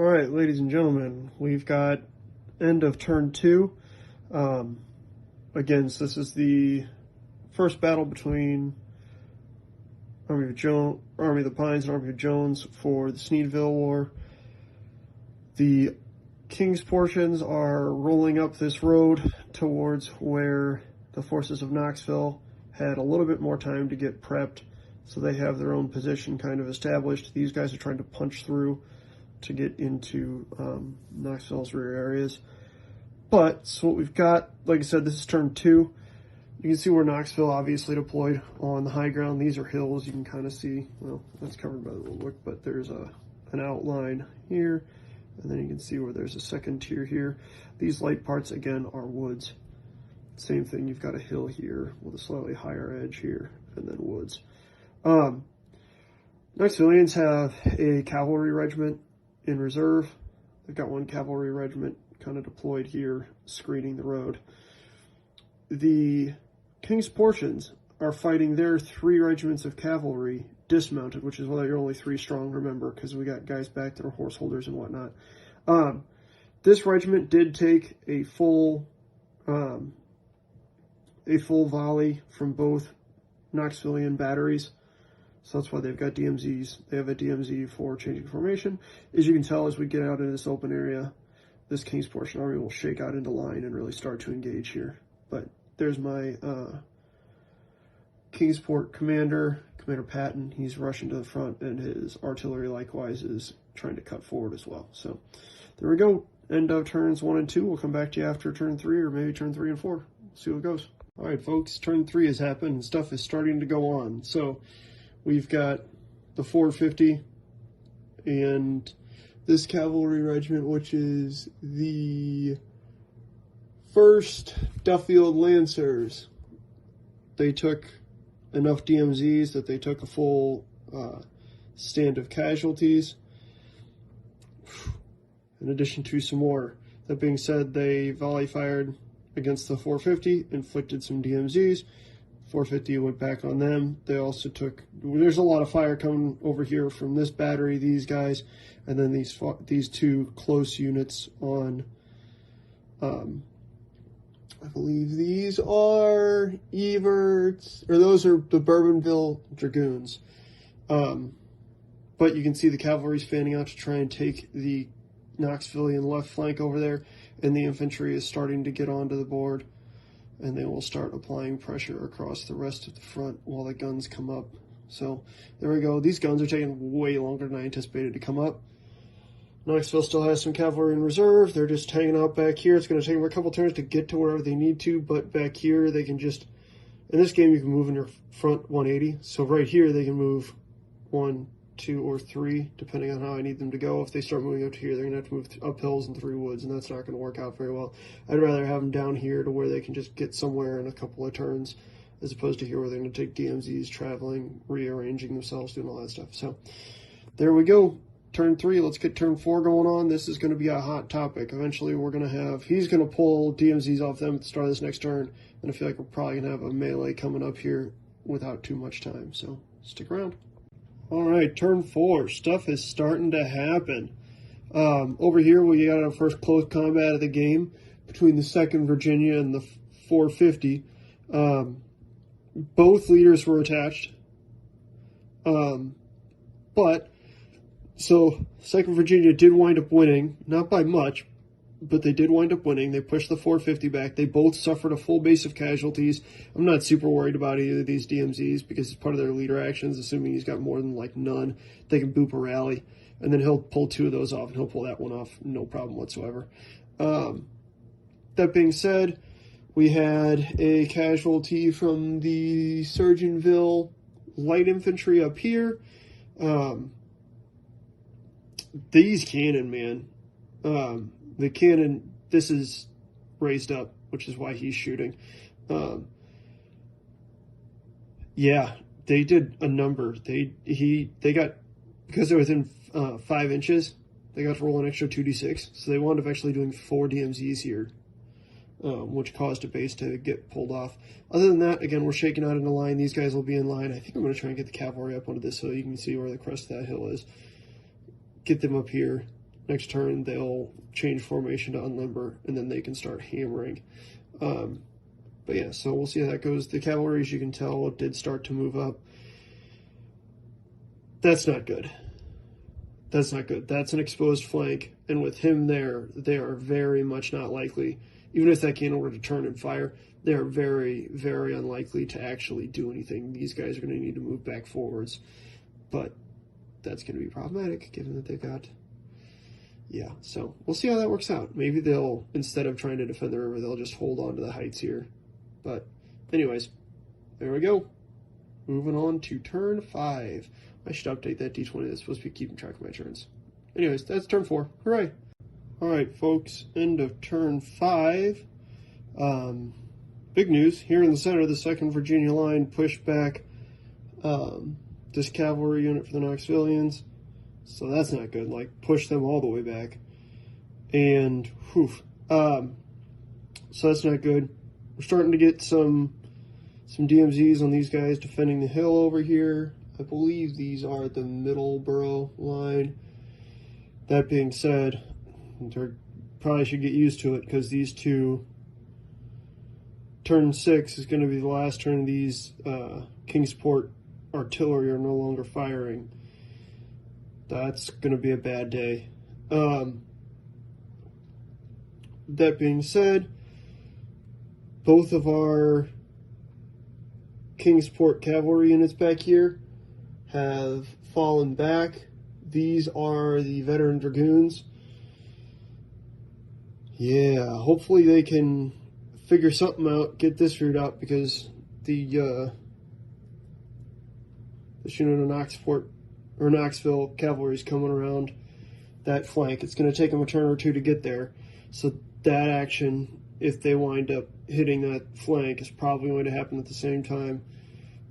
All right, ladies and gentlemen, we've got end of turn 2. Again, so this is the first battle between Army of the Pines and Army of Jones for the Sneedville War. The King's portions are rolling up this road towards where the forces of Knoxville had a little bit more time to get prepped, so they have their own position kind of established. These guys are trying to punch through to get into Knoxville's rear areas. But, so what we've got, like I said, this is turn 2. You can see where Knoxville obviously deployed on the high ground. These are hills. You can kind of see, well, that's covered by the little wick, but there's an outline here. And then you can see where there's a second tier here. These light parts, again, are woods. Same thing, you've got a hill here with a slightly higher edge here, and then woods. Knoxvillians have a cavalry regiment in reserve. They've got one cavalry regiment kind of deployed here, screening the road. The King's portions are fighting their 3 regiments of cavalry dismounted, which is why you're only 3 strong, remember, because we got guys back that are horse holders and whatnot. This regiment did take a full volley from both Knoxvillian batteries, so that's why they've got DMZs. They have a DMZ for changing formation. As you can tell, as we get out into this open area, this King's portion army will shake out into line and really start to engage here. But there's my Kingsport commander, Commander Patton. He's rushing to the front, and his artillery likewise is trying to cut forward as well. So there we go. End of turns 1 and 2. We'll come back to you after turn 3 or maybe turn 3 and 4. We'll see what it goes. All right, folks, turn 3 has happened and stuff is starting to go on. So we've got the 450 and this cavalry regiment, which is the 1st Duffield Lancers. They took enough DMZs that they took a full stand of casualties, in addition to some more. That being said, they volley fired against the 450, inflicted some DMZs. 450 went back on them. They also took, there's a lot of fire coming over here from this battery, these guys, and then these 2 close units on, I believe these are Everts, or those are the Bourbonville Dragoons. But you can see the cavalry's fanning out to try and take the Knoxvillian left flank over there, and the infantry is starting to get onto the board, and they will start applying pressure across the rest of the front while the guns come up. So there we go. These guns are taking way longer than I anticipated to come up. Knoxville still has some cavalry in reserve. They're just hanging out back here. It's going to take them a couple turns to get to wherever they need to, but back here they can just, in this game you can move in your front 180. So right here they can move 1, 2, or 3, depending on how I need them to go. If they start moving up to here, they're going to have to move up hills and through woods, and that's not going to work out very well. I'd rather have them down here to where they can just get somewhere in a couple of turns, as opposed to here where they're going to take DMZs, traveling, rearranging themselves, doing all that stuff. So there we go. Turn 3, let's get turn 4 going on. This is going to be a hot topic. Eventually we're going to have, he's going to pull DMZs off them at the start of this next turn, and I feel like we're probably going to have a melee coming up here without too much time, so stick around. All right, turn 4, stuff is starting to happen. Over here we got our first close combat of the game between the 2nd Virginia and the 450. Both leaders were attached, but so 2nd Virginia did wind up winning, not by much, but they did wind up winning. They pushed the 450 back. They both suffered a full base of casualties. I'm not super worried about either of these DMZs because it's part of their leader actions, assuming he's got more than like none. They can boop a rally, and then he'll pull 2 of those off, and he'll pull that one off, no problem whatsoever. That being said, we had a casualty from the Surgeonville light infantry up here. These cannon, man. The cannon, this is raised up, which is why he's shooting. Yeah, they did a number. They got, because they're within 5 inches, they got to roll an extra 2d6. So they wound up actually doing 4 DMZs here, which caused a base to get pulled off. Other than that, again, we're shaking out in a line. These guys will be in line. I think I'm going to try and get the cavalry up onto this hill. You can see where the crest of that hill is. Get them up here, next turn they'll change formation to unlimber, and then they can start hammering. But yeah, so we'll see how that goes. The cavalry, as you can tell, did start to move up. That's not good. That's not good. That's an exposed flank, and with him there, they are very much not likely, even if that cannon were to turn and fire, they are very, very unlikely to actually do anything. These guys are going to need to move back forwards, but that's going to be problematic given that they've got, yeah, so we'll see how that works out. Maybe they'll, instead of trying to defend the river, they'll just hold on to the heights here. But anyways, there we go. Moving on to turn 5. I should update that D20. That's supposed to be keeping track of my turns. Anyways, that's turn 4. Hooray. All right, folks, end of turn 5. Big news. Here in the center, the 2nd Virginia line pushed back this cavalry unit for the Knoxvillians. So that's not good. Like, push them all the way back. And, whew. So that's not good. We're starting to get some DMZs on these guys defending the hill over here. I believe these are the Middleborough line. That being said, they probably should get used to it because these two, turn 6 is going to be the last turn these Kingsport artillery are no longer firing. That's going to be a bad day. That being said, both of our Kingsport cavalry units back here have fallen back. These are the veteran dragoons. Yeah, hopefully they can figure something out, get this route out, because the unit of Knoxville cavalry is coming around that flank. It's going to take them a turn or two to get there. So that action, if they wind up hitting that flank, is probably going to happen at the same time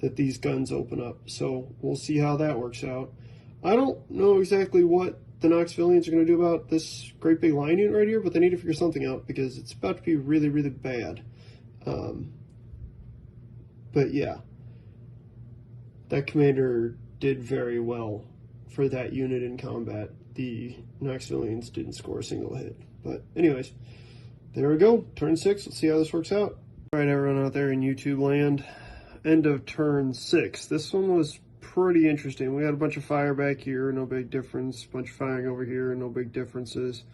that these guns open up. So we'll see how that works out. I don't know exactly what the Knoxvillians are going to do about this great big line unit right here, but they need to figure something out because it's about to be really, really bad. But yeah, that commander did very well for that unit in combat. The Knoxvillians didn't score a single hit. But anyways, there we go. Turn 6. Let's see how this works out. All right, everyone out there in YouTube land. End of turn 6. This one was pretty interesting. We had a bunch of fire back here, no big difference. A bunch of firing over here, no big differences.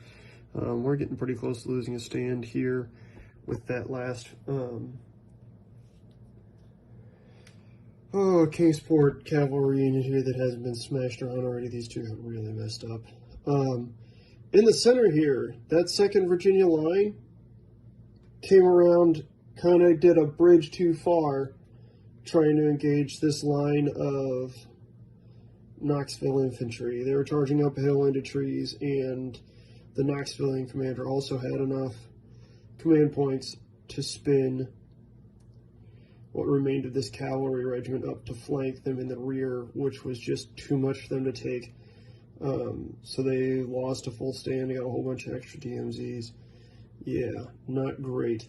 We're getting pretty close to losing a stand here with that last Kingsport cavalry unit here that hasn't been smashed around already. These two got really messed up. In the center here, that 2nd Virginia line came around, kind of did a bridge too far, trying to engage this line of Knoxville infantry. They were charging up a hill into trees, and the Knoxvillian commander also had enough command points to spin what remained of this cavalry regiment up to flank them in the rear, which was just too much for them to take. So they lost a full stand. They got a whole bunch of extra DMZs. Yeah, not great.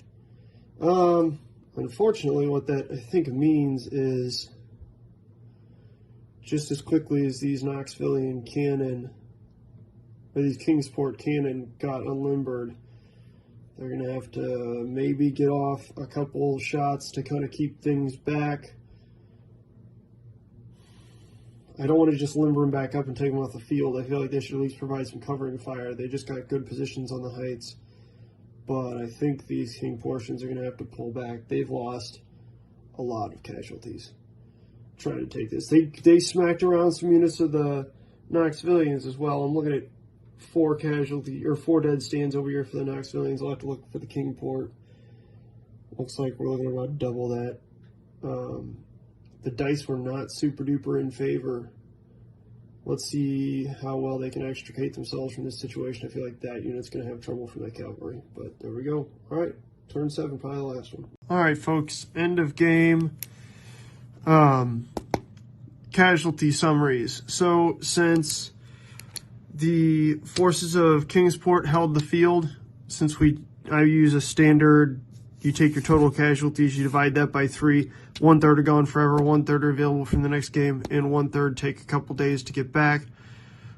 Unfortunately, what that I think means is just as quickly as these Knoxvillian cannon, or these Kingsport cannon got unlimbered, they're going to have to maybe get off a couple shots to kind of keep things back. I don't want to just limber them back up and take them off the field. I feel like they should at least provide some covering fire. They just got good positions on the heights. But I think these King portions are going to have to pull back. They've lost a lot of casualties trying to take this. They smacked around some units of the Knoxvillians as well. I'm looking at 4 dead stands over here for the Knoxvillians. I'll have to look for the Kingport. Looks like we're looking at about double that. The dice were not super duper in favor. Let's see how well they can extricate themselves from this situation. I feel like that unit's going to have trouble from that cavalry. But there we go. All right, turn 7, probably the last one. All right, folks, end of game. Casualty summaries. So since the forces of Kingsport held the field, since I use a standard, you take your total casualties, you divide that by 3. 1/3 are gone forever, 1/3 are available from the next game, and 1/3 take a couple days to get back.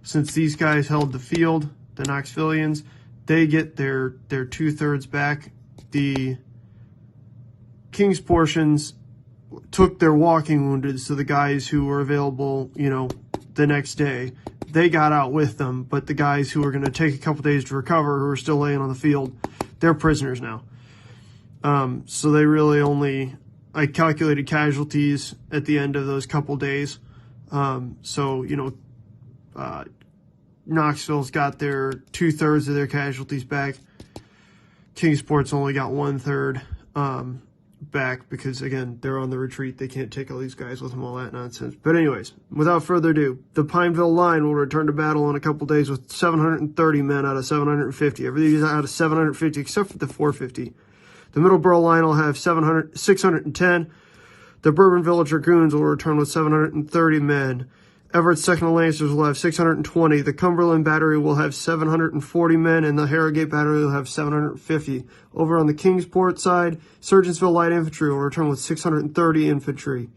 Since these guys held the field, The Knoxvillians, they get their 2/3 back. The King's portions took their walking wounded, so the guys who were available, you know, the next day, they got out with them, but the guys who were going to take a couple days to recover, who are still laying on the field, they're prisoners now. So they really only, I calculated casualties at the end of those couple days. So, you know, Knoxville's got their 2/3 of their casualties back. Kingsport's only got 1/3 back because, again, they're on the retreat. They can't take all these guys with them, all that nonsense. But anyways, without further ado, the Pineville line will return to battle in a couple days with 730 men out of 750. Everything's out of 750 except for the 450. The Middleborough line will have 610. The Bourbonville Dragoons will return with 730 men. Everett's 2nd Lancers will have 620. The Cumberland Battery will have 740 men, and the Harrogate Battery will have 750. Over on the Kingsport side, Sergeantsville Light Infantry will return with 630 infantry.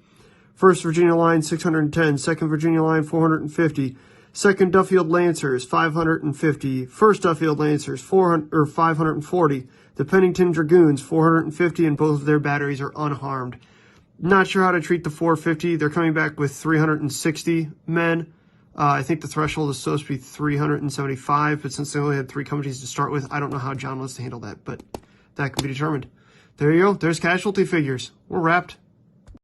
1st Virginia Line, 610. 2nd Virginia Line, 450. 2nd Duffield Lancers, 550. 1st Duffield Lancers, 540. The Pennington Dragoons, 450, and both of their batteries are unharmed. Not sure how to treat the 450. They're coming back with 360 men. I think the threshold is supposed to be 375, but since they only had 3 companies to start with, I don't know how John wants to handle that, but that can be determined. There you go. There's casualty figures. We're wrapped.